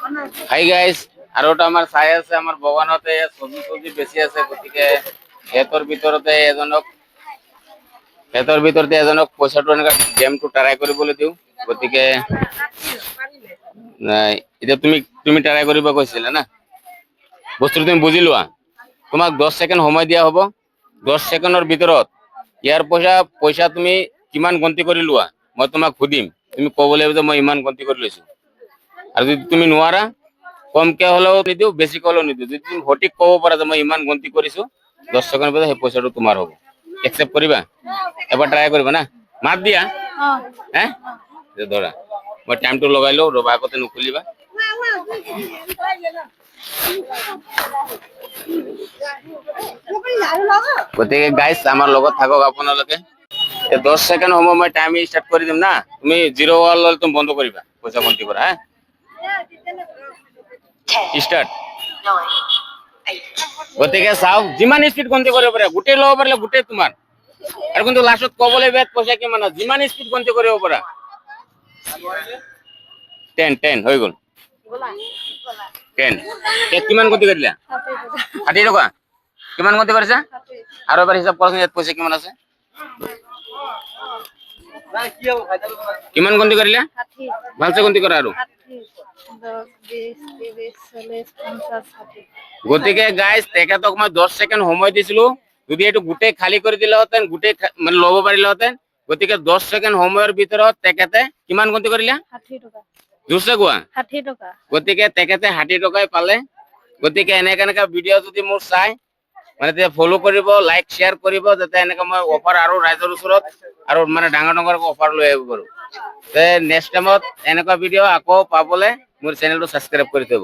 Hi guys, আৰু এটা আমাৰ চাই আছে আমাৰ বগানতে চব্জি বেছি আছে, গতিকে সিহঁতৰ ভিতৰতে এজনক পইচাটো এনেকা গেমটো ট্ৰাই কৰিবলৈ দিওঁ। গতিকে এতিয়া তুমি ট্ৰাই কৰিব কৈছিলা না, বস্তুটো তুমি বুজি লোৱা। তোমাক 10 ছেকেণ্ড সময় দিয়া হ'ব। 10 ছেকেণ্ডৰ ভিতৰত ইয়াৰ পইচা তুমি কিমান গন্তি কৰি লোৱা, মই তোমাক সুধিম। তুমি ক'ব লাগিব যে মই ইমান গন্তি কৰি লৈছো। আৰু যদি তুমি নোৱাৰা, কমকে হ'লেও নিদিওঁ, বেছিকে হ'লেও নিদিওঁ। যদি তুমি সঠিক ক'ব পাৰা যে মই ইমান গন্তি কৰিছো, 10 ছেকেণ্ডৰ ভিতৰত সেই পইচাটো তোমাৰ হ'ব। একচেপ্ট কৰিবা? এবাৰ ট্ৰাই কৰিবা না, মাত দিয়া। ধৰা মই টাইমটো লগাই লওঁ, ৰবা, আগতে নুখুলিবা। গতিকে গাইছ, আমাৰ লগত থাকক আপোনালোকে। 10 ছেকেণ্ড সময় মই টাইম ষ্টাৰ্ট কৰি দিম না, তুমি 0 হোৱালৈ তুমি বন্ধ কৰিবা পইচা গন্তি কৰা। ষ্টাৰ্ট। গতিকে চাওক, যিমান স্পীড গন্তি কৰিব পাৰে, গোটেই ল'ব পাৰিলে গোটেই তোমাৰ। আৰু কিন্তু লাষ্টত ক'ব লাগিব পইচা কিমান আছে, যিমান স্পীড গন্তি কৰিব পাৰা। 10 হৈ গ'ল। 10 কিমান গন্তি কৰিলা? 60 টকা। কিমান গন্তি কৰিছা? আৰু এবাৰ হিচাপ কৰাচোন, ইয়াত পইচা কিমান আছে। কিমান গন্তি কৰিলা? ভালছে গন্তি কৰা আৰু। গতিকে গাইজ, তেখেতক মই 10 ছেকেণ্ড সময় দিছিলো। যদি এইটো গোটেই খালী কৰি দিলেহেঁতেন, গোটেই মানে ল'ব পাৰিলেহেঁতেন। গতিকে 10 ছেকেণ্ড সময়ৰ ভিতৰত তেখেতে কিমান গন্তি কৰিলা? 60 টকা। জোৰছে কোৱা। 60 টকা। গতিকে তেখেতে 60 টকাই পালে। গতিকে এনেকা ভিডিঅ' যদি মোৰ চাই, মানে ফলো কৰিব, লাইক শ্বেয়াৰ কৰিব, যাতে এনেকা মই অফাৰ আৰু ৰাইজৰ ওচৰত আৰু মানে ডাঙৰ অফাৰ লৈ আহিব পাৰো। নেক্সট টাইমত এনেকুৱা ভিডিঅ' আকৌ পাবলৈ মোৰ চেনেলটো ছাবস্ক্ৰাইব কৰি থব।